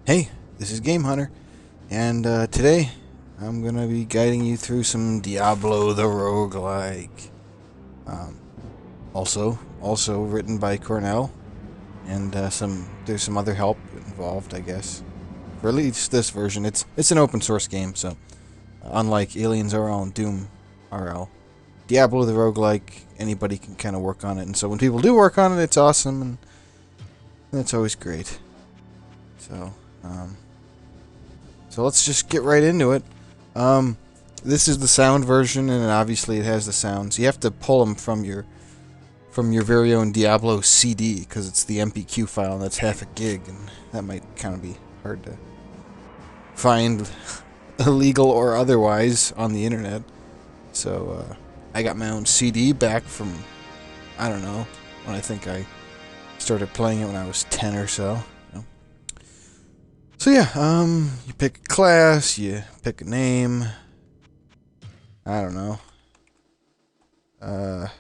Hey, this is Game Hunter, and today I'm gonna be guiding you through some Diablo the Roguelike. Um, also written by Cornell, and there's some other help involved, I guess. For at least this version, it's an open source game, so unlike AliensRL and DoomRL, Diablo the Roguelike, anybody can kind of work on it, and so when people do work on it, it's awesome, and that's always great. So let's just get right into it. This is the sound version, and obviously it has the sounds. You have to pull them from your very own Diablo CD, because it's the MPQ file, and that's half a gig, and that might kind of be hard to find, illegal or otherwise, on the internet. So I got my own CD back from, I don't know, when I think I started playing it when I was 10 or so. So yeah, you pick a class, you pick a name. I don't know. I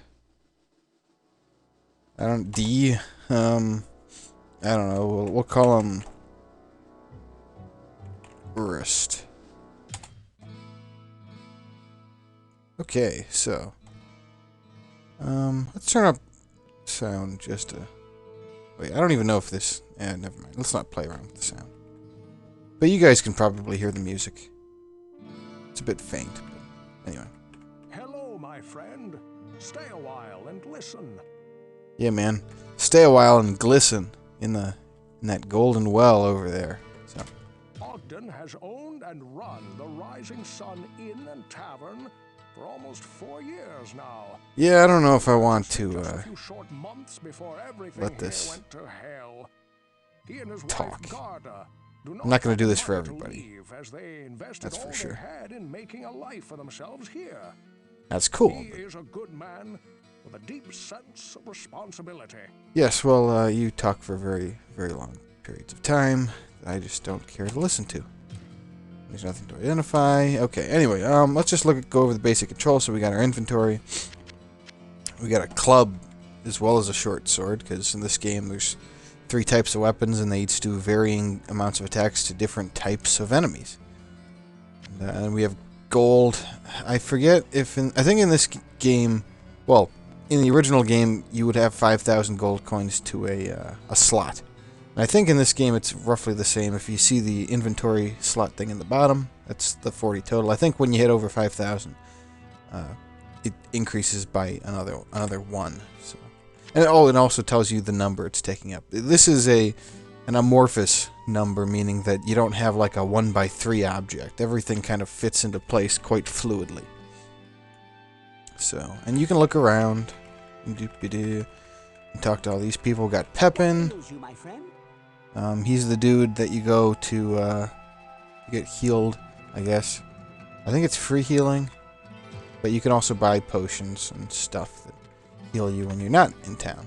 don't know. We'll call him Urist. Okay, so let's turn up sound just to wait. I don't even know if this. Never mind. Let's not play around with the sound. But you guys can probably hear the music. It's a bit faint, but anyway. Hello, my friend. Stay a while and listen. Yeah, man. Stay a while and glisten in that golden well over there. So. Ogden has owned and run the Rising Sun Inn and Tavern for almost 4 years now. Yeah, I don't know if I want to a few short months before everything let this went to hell. He and his talk. wife Garda I'm not going to do this for everybody. That's for sure. In making a life for themselves here. That's cool. He is a good man with a deep sense of responsibility. Yes, well, you talk for very, very long periods of time that I just don't care to listen to. There's nothing to identify. Okay, anyway, let's just go over the basic controls. So we got our inventory. We got a club as well as a short sword, because in this game there's 3 types of weapons, and they each do varying amounts of attacks to different types of enemies. And we have gold. I forget if I think in this game, well, in the original game, you would have 5,000 gold coins to a slot. And I think in this game it's roughly the same. If you see the inventory slot thing in the bottom, that's the 40 total. I think when you hit over 5,000, it increases by another 1. So. And it also tells you the number it's taking up. This is an amorphous number, meaning that you don't have like a 1x3 object. Everything kind of fits into place quite fluidly. So, and you can look around and talk to all these people. We got Pepin. He's the dude that you go to get healed, I guess. I think it's free healing, but you can also buy potions and stuff that heal you when you're not in town.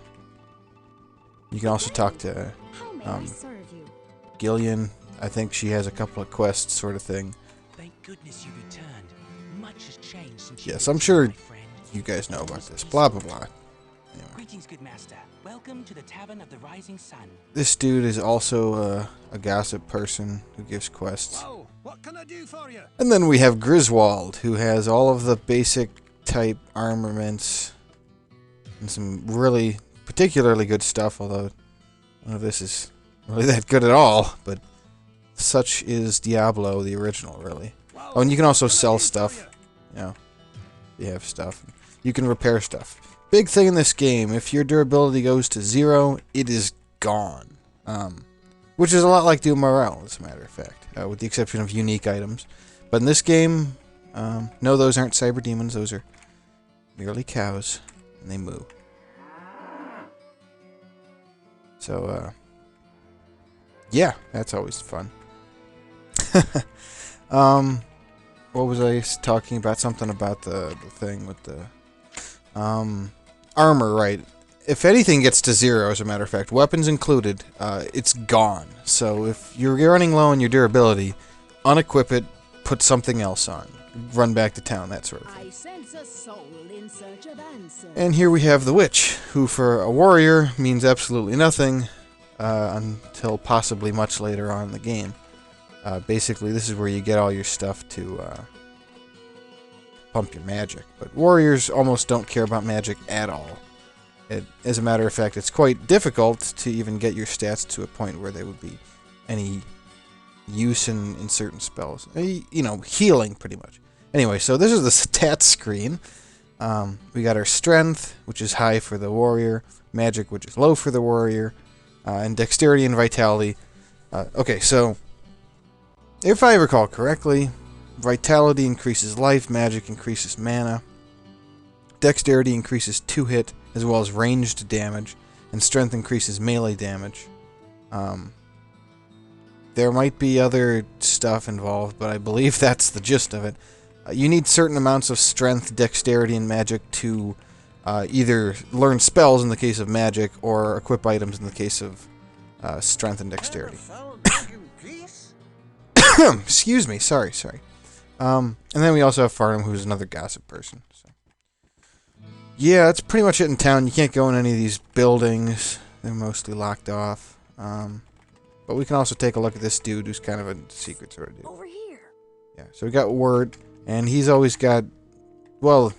You can also talk to Gillian. I think she has a couple of quests, sort of thing. Thank goodness you returned. Much has changed since yes, I'm sure you guys know about this. Blah blah blah. Anyway. Greetings, good master. Welcome to the Tavern of the Rising Sun. This dude is also a gossip person who gives quests. Whoa, what can I do for you? And then we have Griswold, who has all of the basic type armaments and some really particularly good stuff, although none of this is really that good at all, but such is Diablo, the original, really. Whoa, oh, and you can also sell stuff. You know, you have stuff. You can repair stuff. Big thing in this game, if your durability goes to 0, it is gone. Which is a lot like DoomRL, as a matter of fact, with the exception of unique items. But in this game, no, those aren't cyber demons, those are merely cows, and they moo. So, yeah, that's always fun. What was I talking about? Something about the thing with the armor, right? If anything gets to 0, as a matter of fact, weapons included, it's gone. So if you're running low on your durability, unequip it, put something else on. Run back to town, that sort of thing. I sense a soul in search of answers. And here we have the witch, who for a warrior means absolutely nothing. until possibly much later on in the game. Basically, this is where you get all your stuff to pump your magic. But warriors almost don't care about magic at all. As a matter of fact, it's quite difficult to even get your stats to a point where there would be any use in certain spells. You know, healing, pretty much. Anyway, so this is the stats screen. We got our strength, which is high for the warrior, magic, which is low for the warrior, and dexterity and vitality. Okay, so if I recall correctly, vitality increases life, magic increases mana, dexterity increases 2-hit, as well as ranged damage, and strength increases melee damage. There might be other stuff involved, but I believe that's the gist of it. You need certain amounts of strength, dexterity, and magic to either learn spells in the case of magic, or equip items in the case of strength and dexterity. Excuse me, sorry. And then we also have Farnham, who's another gossip person. So. Yeah, that's pretty much it in town. You can't go in any of these buildings. They're mostly locked off. But we can also take a look at this dude who's kind of a secret sort of dude. Over here. Yeah, so we got Word, and he's always got... Well,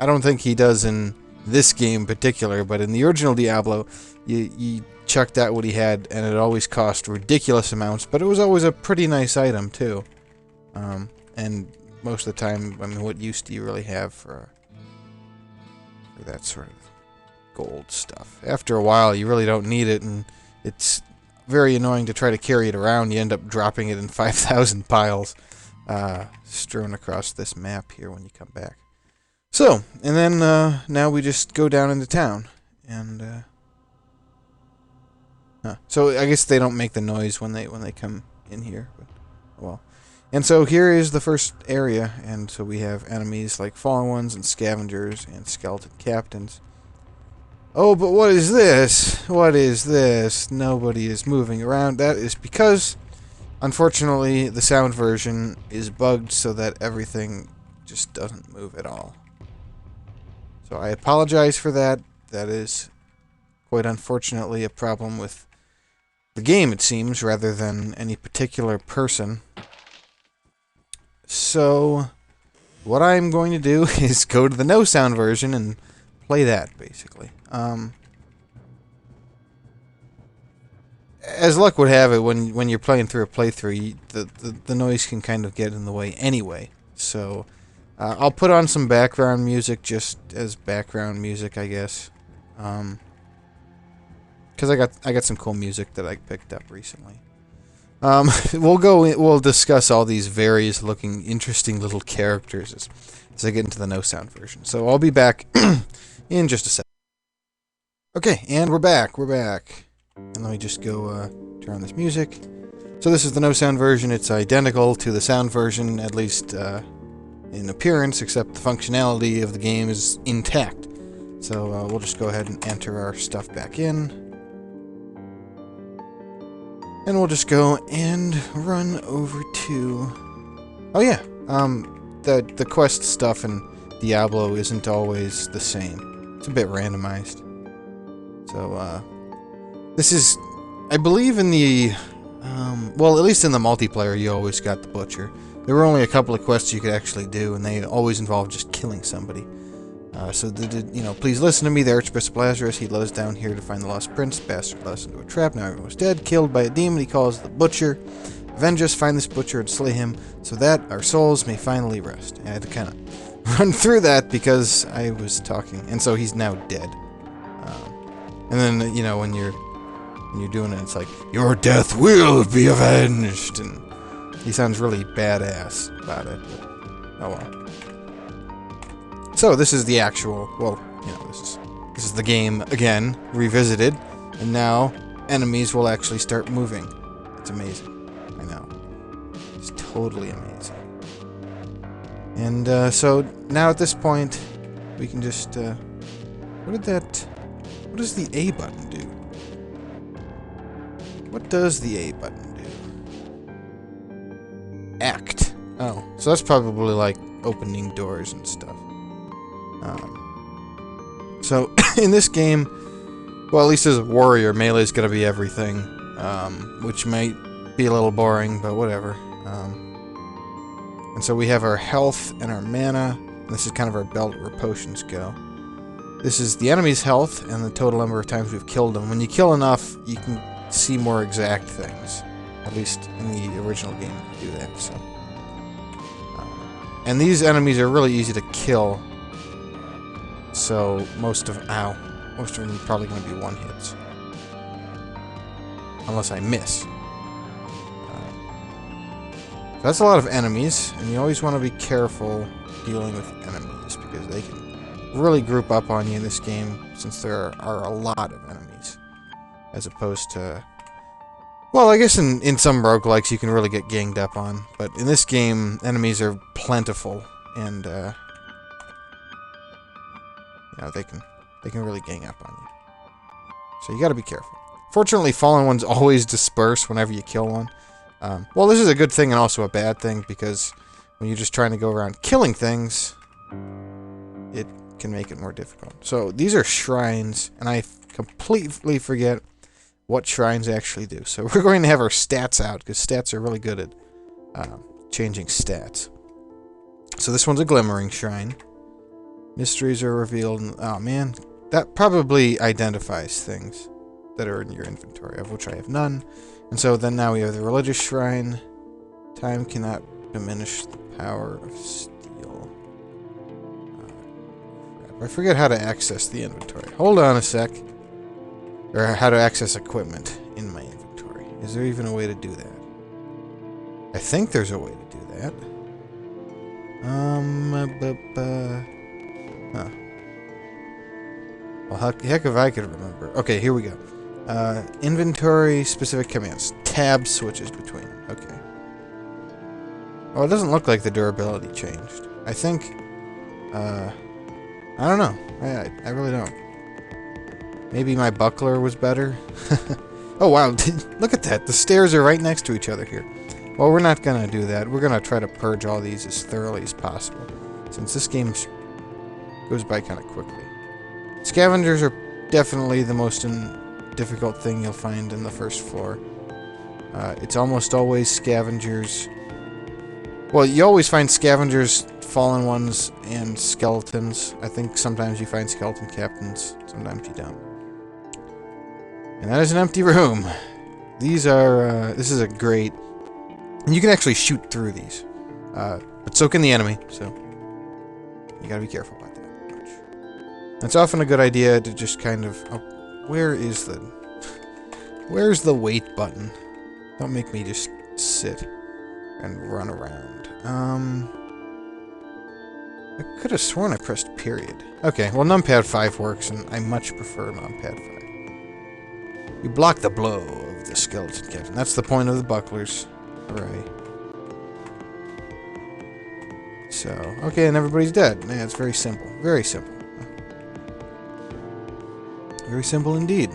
I don't think he does in this game in particular, but in the original Diablo, you chucked out what he had, and it always cost ridiculous amounts, but it was always a pretty nice item, too. And most of the time, I mean, what use do you really have for that sort of gold stuff? After a while, you really don't need it, and it's very annoying to try to carry it around. You end up dropping it in 5,000 piles strewn across this map here when you come back. So, and then now we just go down into town, and so I guess they don't make the noise when they come in here, but well. And so here is the first area, and so we have enemies like Fallen Ones and Scavengers and Skeleton Captains. Oh, but what is this? What is this? Nobody is moving around. That is because, unfortunately, the sound version is bugged so that everything just doesn't move at all. So I apologize for that. That is, quite unfortunately, a problem with the game, it seems, rather than any particular person. So, what I'm going to do is go to the no sound version and play that, basically. As luck would have it, when you're playing through a playthrough, the noise can kind of get in the way anyway. So, I'll put on some background music just as background music, I guess. Because I got some cool music that I picked up recently. We'll discuss all these various looking interesting little characters as I get into the no sound version. So I'll be back in just a sec. Okay, and we're back. And let me just go turn on this music. So this is the no sound version. It's identical to the sound version, at least in appearance, except the functionality of the game is intact. So we'll just go ahead and enter our stuff back in. And we'll just go and run over to... Oh yeah, the quest stuff in Diablo isn't always the same. It's a bit randomized. So, this is... I believe in the... well, at least in the multiplayer, you always got the Butcher. There were only a couple of quests you could actually do, and they always involved just killing somebody. So, please listen to me, the Archbishop Lazarus. He led us down here to find the lost prince. Bastard led us into a trap. Now everyone was dead. Killed by a demon he calls the Butcher. Avenge us, find this Butcher, and slay him, so that our souls may finally rest. And I had to kind of run through that because I was talking. And so he's now dead. And then, when you're doing it, it's like, your death will be avenged. And he sounds really badass about it. But, oh well. So this is the actual, this is the game again, revisited, and now enemies will actually start moving. It's amazing. I know. It's totally amazing. And so now at this point, we can just, what does the A button do? What does the A button do? Act. Oh, so that's probably like opening doors and stuff. So, in this game, Well, at least as a warrior, melee is going to be everything, which might be a little boring, but whatever. And so we have our health and our mana, and this is kind of our belt where potions go. This is the enemy's health and the total number of times we've killed them. When you kill enough, you can see more exact things. At least in the original game, you do that. So, and these enemies are really easy to kill. So most of them are probably going to be one hits, unless I miss. That's a lot of enemies, and you always want to be careful dealing with enemies because they can really group up on you in this game, since there are a lot of enemies, as opposed to, well, I guess in some roguelikes you can really get ganged up on, but in this game enemies are plentiful, and you know, they can really gang up on you. So you got to be careful. Fortunately, fallen ones always disperse whenever you kill one. Well, this is a good thing and also a bad thing, because when you're just trying to go around killing things, it can make it more difficult. So these are shrines, and I completely forget what shrines actually do. So we're going to have our stats out, because stats are really good at changing stats. So this one's a glimmering shrine. Mysteries are revealed. Oh man, that probably identifies things that are in your inventory, of which I have none. And so then now we have the religious shrine. Time cannot diminish the power of steel. Crap. I forget how to access the inventory. Hold on a sec. Or how to access equipment in my inventory. Is there even a way to do that? I think there's a way to do that. Huh. Well, heck if I could remember. Okay, here we go. Inventory, specific commands. Tab switches between them. Okay. Oh, it doesn't look like the durability changed. I think, I don't know. I really don't. Maybe my buckler was better? Oh, wow. Look at that. The stairs are right next to each other here. Well, we're not going to do that. We're going to try to purge all these as thoroughly as possible, since this game goes by kind of quickly. Scavengers are definitely the most difficult thing you'll find in the first floor. It's almost always scavengers. Well, you always find scavengers, fallen ones, and skeletons. I think sometimes you find skeleton captains, sometimes you don't. And that is an empty room. These are, this is a great... And you can actually shoot through these. But so can the enemy, so you gotta be careful about that. It's often a good idea to just kind of... Oh, where's the wait button? Don't make me just sit and run around. I could have sworn I pressed period. Okay, well, numpad 5 works, and I much prefer numpad 5. You block the blow of the skeleton captain. That's the point of the bucklers. Hooray. So, okay, and everybody's dead. Man, it's very simple. Very simple. Very simple indeed.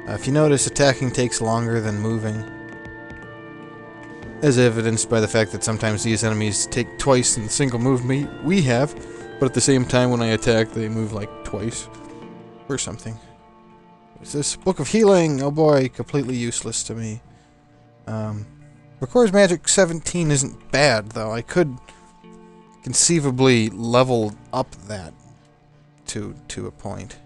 If you notice, attacking takes longer than moving, as evidenced by the fact that sometimes these enemies take twice in the single movement we have, but at the same time when I attack they move like twice, or something. What's this? Book of Healing! Oh boy, completely useless to me. Records Magic 17 isn't bad, though. I could conceivably level up that to a point.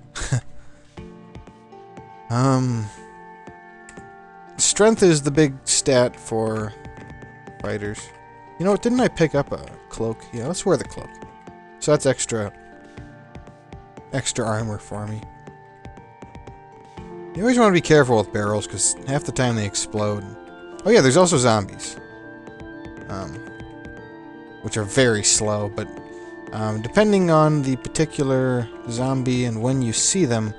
Strength is the big stat for fighters. You know what, didn't I pick up a cloak? Yeah, let's wear the cloak. So that's extra armor for me. You always want to be careful with barrels, because half the time they explode. Oh yeah, there's also zombies. Which are very slow, but depending on the particular zombie and when you see them,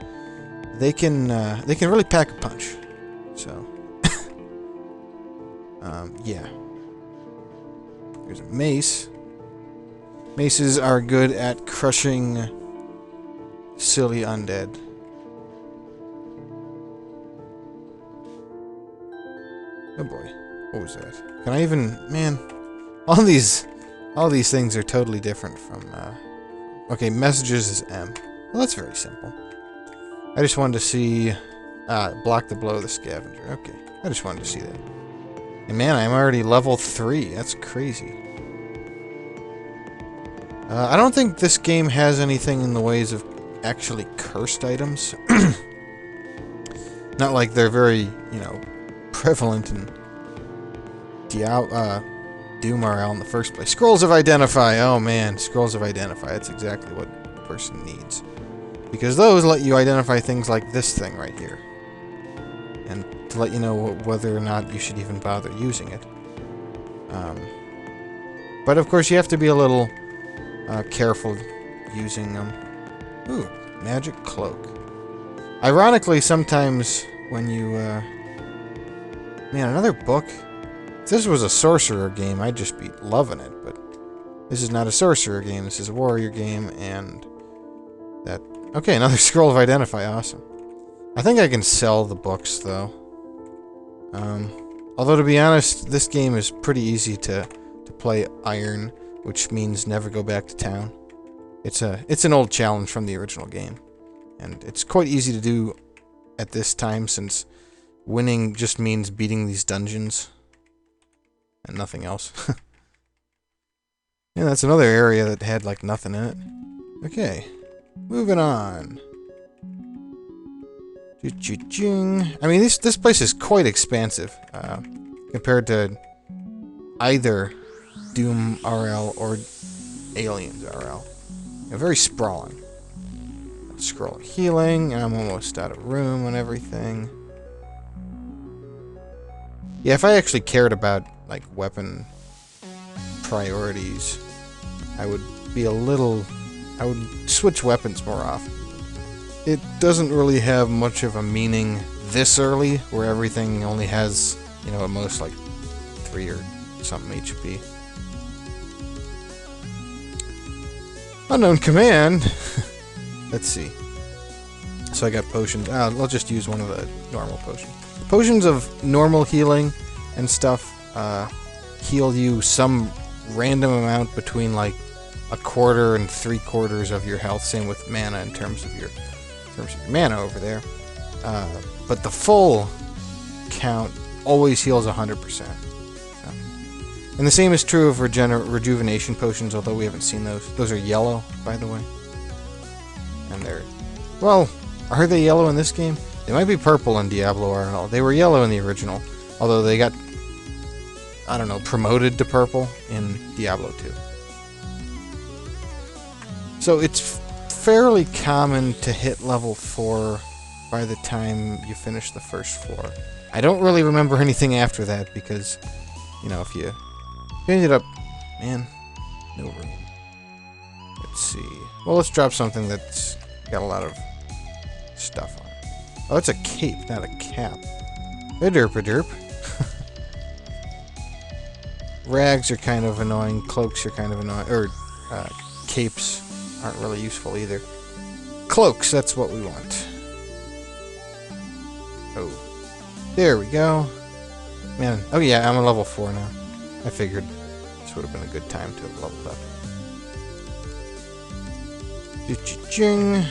they can really pack a punch. So, yeah. There's a mace. Maces are good at crushing silly undead. Oh boy, what was that? Can I even... Man, all these things are totally different from... Okay, messages is M. Well, that's very simple. I just wanted to see... block the blow of the scavenger. Okay. I just wanted to see that. And man, I'm already level 3. That's crazy. I don't think this game has anything in the ways of actually cursed items. Not like they're very, you know, prevalent in DoomRL in the first place. Scrolls of Identify. Oh man, Scrolls of Identify. That's exactly what a person needs. Because those let you identify things like this thing right here. And to let you know whether or not you should even bother using it. But of course you have to be a little careful using them. Ooh, magic cloak. Ironically, sometimes when you... man, another book? If this was a sorcerer game, I'd just be loving it, but this is not a sorcerer game, this is a warrior game, and that... Okay, another Scroll of Identify, awesome. I think I can sell the books, though. Although, to be honest, this game is pretty easy to play Iron, which means never go back to town. It's an old challenge from the original game, and it's quite easy to do at this time, since winning just means beating these dungeons. And nothing else. Yeah, that's another area that had, like, nothing in it. Okay. Moving on. I mean, this place is quite expansive. Compared to either DoomRL or AliensRL. Very sprawling. Scroll of healing, and I'm almost out of room and everything. Yeah, if I actually cared about, like, weapon priorities, I would be a little... I would switch weapons more often. It doesn't really have much of a meaning this early, where everything only has, you know, at most, like, 3 or something HP. Unknown command! Let's see. So I got potions. I'll just use one of the normal potions. Potions of normal healing and stuff heal you some random amount between like 1/4 and 3/4 of your health. Same with mana in terms of your mana over there. But the full count always heals 100%. So. And the same is true of rejuvenation potions, although we haven't seen those. Those are yellow, by the way. And they're... Well, are they yellow in this game? They might be purple in DiabloRL. They were yellow in the original, although they got, I don't know, promoted to purple in Diablo 2. So it's fairly common to hit level 4 by the time you finish the first floor. I don't really remember anything after that because, you know, if you ended up... Man, no room. Let's see. Well, let's drop something that's got a lot of stuff on it. Oh, it's a cape, not a cap. A-derp-a-derp. Rags are kind of annoying. Cloaks are kind of annoying. Or, capes aren't really useful either. Cloaks, that's what we want. Oh. There we go. Man, oh yeah, I'm on level 4 now. I figured this would have been a good time to have leveled up. Ching.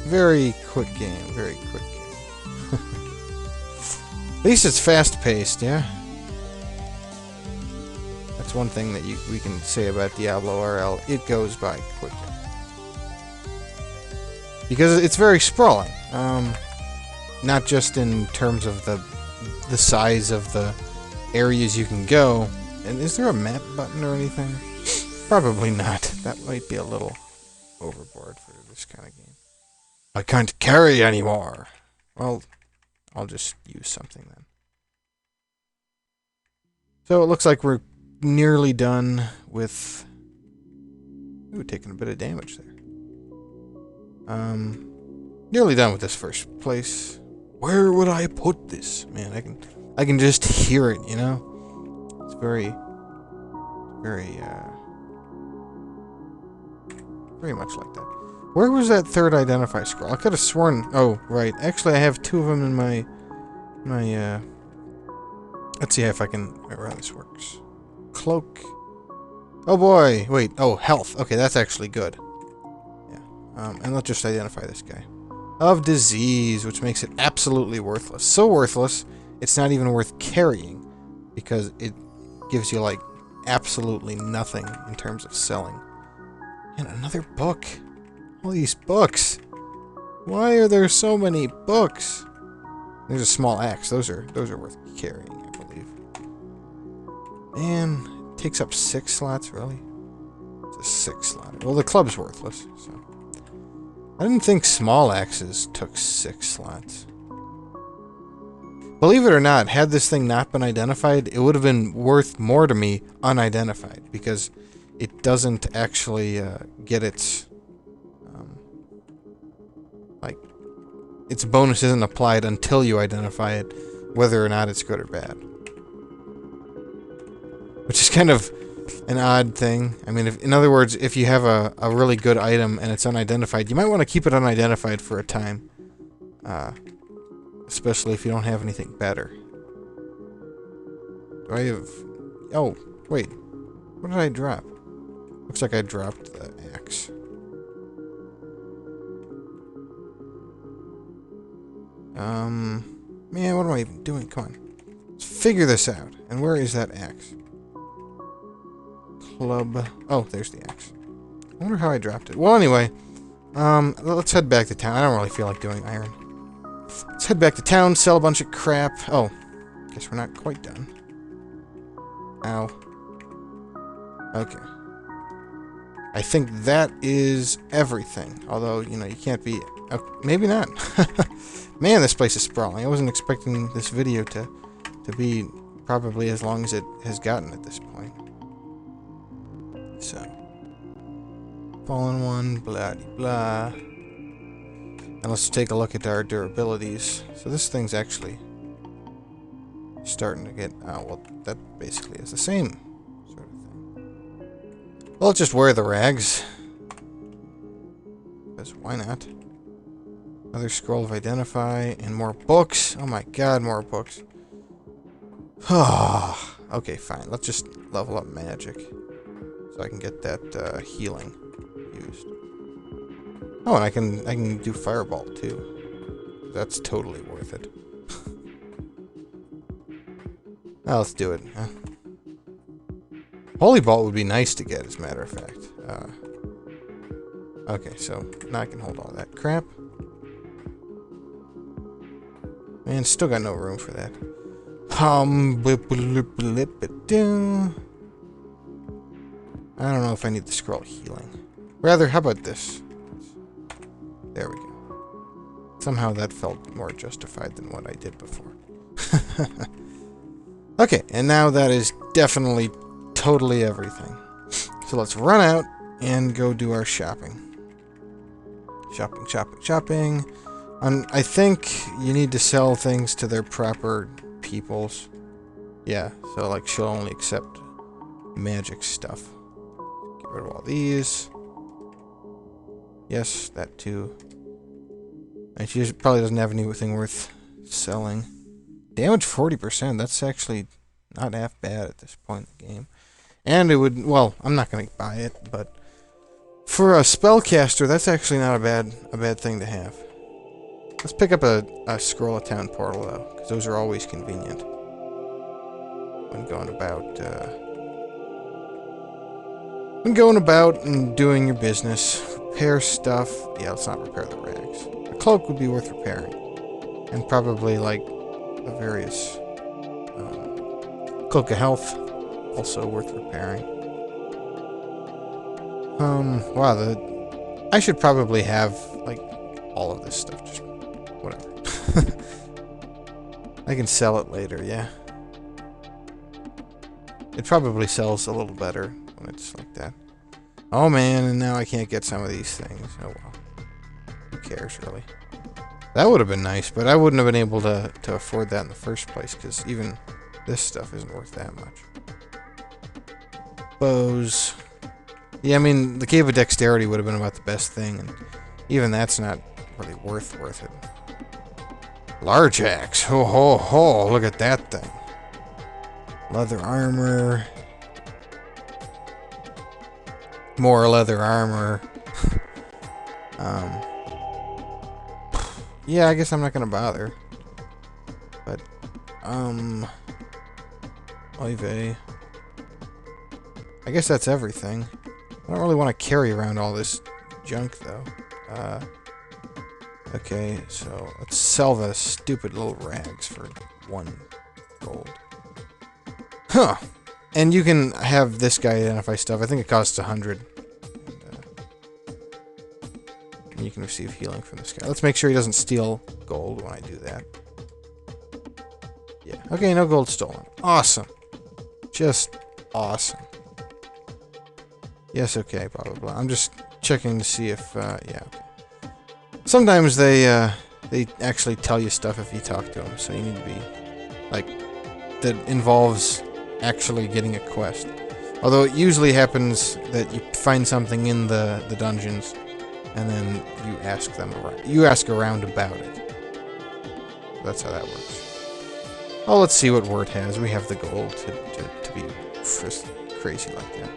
Very quick game, very quick game. At least it's fast-paced, yeah? That's one thing that we can say about DiabloRL. It goes by quickly. Because it's very sprawling. Not just in terms of the size of the areas you can go. And is there a map button or anything? Probably not. That might be a little overboard for this kind of game. I can't carry anymore. Well, I'll just use something then. So it looks like we're nearly done with... Ooh, taking a bit of damage there. Nearly done with this first place. Where would I put this? Man, I can just hear it, you know? It's very much like that. Where was that third identify scroll? I could have sworn... Oh, right. Actually, I have 2 of them in my... Let's see if I can... Remember how this works. Cloak. Oh, boy. Wait. Oh, health. Okay, that's actually good. Yeah. And let's just identify this guy. of disease, which makes it absolutely worthless. So worthless, it's not even worth carrying because it gives you like absolutely nothing in terms of selling. And another book. All these books. Why are there so many books? There's a small axe. Those are worth carrying, I believe. Man, it takes up 6 slots, really? It's a 6 slot. Well, the club's worthless, so. I didn't think small axes took 6 slots. Believe it or not, had this thing not been identified, it would have been worth more to me unidentified, because it doesn't actually get its its bonus isn't applied until you identify it, whether or not it's good or bad. Which is kind of an odd thing. I mean, in other words, if you have a really good item and it's unidentified, you might want to keep it unidentified for a time. Especially if you don't have anything better. Do I have... Oh, wait. What did I drop? Looks like I dropped the axe. Man, what am I even doing? Come on. Let's figure this out. And where is that axe? Club. Oh, there's the axe. I wonder how I dropped it. Well, anyway. Let's head back to town. I don't really feel like doing iron. Let's head back to town, sell a bunch of crap. Oh. Guess we're not quite done. Ow. Okay. I think that is everything. Although, you know, you can't be... maybe not. Man, this place is sprawling. I wasn't expecting this video to be probably as long as it has gotten at this point. So. Fallen one, blah de blah. And let's take a look at our durabilities. So this thing's actually starting to get... Oh, well, that basically is the same sort of thing. Well, let's just wear the rags. Because why not? Another scroll of identify and more books. Oh my god, more books. Okay, fine. Let's just level up magic. So I can get that healing used. Oh, and I can do fireball too. That's totally worth it. Now let's do it. Huh? Holy Bolt would be nice to get, as a matter of fact. Okay, so now I can hold all that crap. Man, still got no room for that. I don't know if I need the scroll healing. Rather, how about this? There we go. Somehow that felt more justified than what I did before. Okay, and now that is definitely totally everything. So let's run out and go do our shopping. Shopping, shopping, shopping. I think you need to sell things to their proper peoples. Yeah, so like she'll only accept magic stuff. Get rid of all these. Yes, that too. And she probably doesn't have anything worth selling. Damage 40%, that's actually not half bad at this point in the game. And it would, well, I'm not going to buy it, but for a spellcaster, that's actually not a bad thing to have. Let's pick up a scroll of town portal, though, because those are always convenient when going about and doing your business. Repair stuff. Yeah, let's not repair the rags. A cloak would be worth repairing, and probably like the various cloak of health, also worth repairing. Wow, I should probably have like all of this stuff. Just whatever. I can sell it later, yeah. It probably sells a little better when it's like that. Oh man, and now I can't get some of these things. Oh well. Who cares, really? That would have been nice, but I wouldn't have been able to afford that in the first place, because even this stuff isn't worth that much. Bows. Yeah, I mean, the Cave of Dexterity would have been about the best thing, and even that's not really worth it. Large axe. Ho ho ho, look at that thing. Leather armor. More leather armor. yeah, I guess I'm not gonna bother. But, oy vey. I guess that's everything. I don't really want to carry around all this junk, though. Okay, so let's sell the stupid little rags for 1 gold. Huh! And you can have this guy identify stuff. I think it costs 100. And you can receive healing from this guy. Let's make sure he doesn't steal gold when I do that. Yeah. Okay, no gold stolen. Awesome. Just awesome. Yes, okay, blah, blah, blah. I'm just checking to see if, yeah, okay. Sometimes they actually tell you stuff if you talk to them, so you need to be, like, that involves actually getting a quest. Although it usually happens that you find something in the dungeons, and then you ask them around. You ask around about it. That's how that works. Oh, let's see what Word has. We have the gold to be just crazy like that.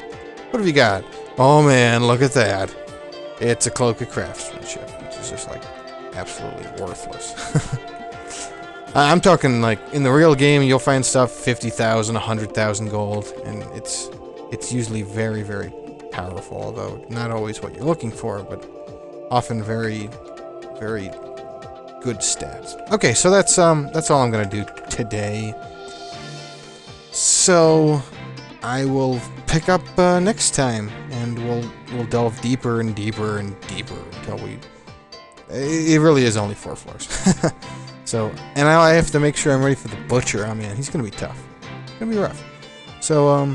What have you got? Oh man, look at that. It's a Cloak of Craftsmanship, which is just like absolutely worthless. I'm talking like in the real game, you'll find stuff 50,000, 100,000 gold, and it's usually very, very powerful, although not always what you're looking for, but often very, very good stats. Okay, so that's all I'm gonna do today. So I will pick up next time, and we'll delve deeper and deeper and deeper until we. It really is only 4 floors. So, and I have to make sure I'm ready for the butcher. Oh man, he's gonna be tough. It's gonna be rough. So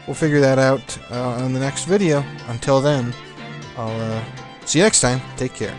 we'll figure that out on the next video. Until then, I'll see you next time. Take care.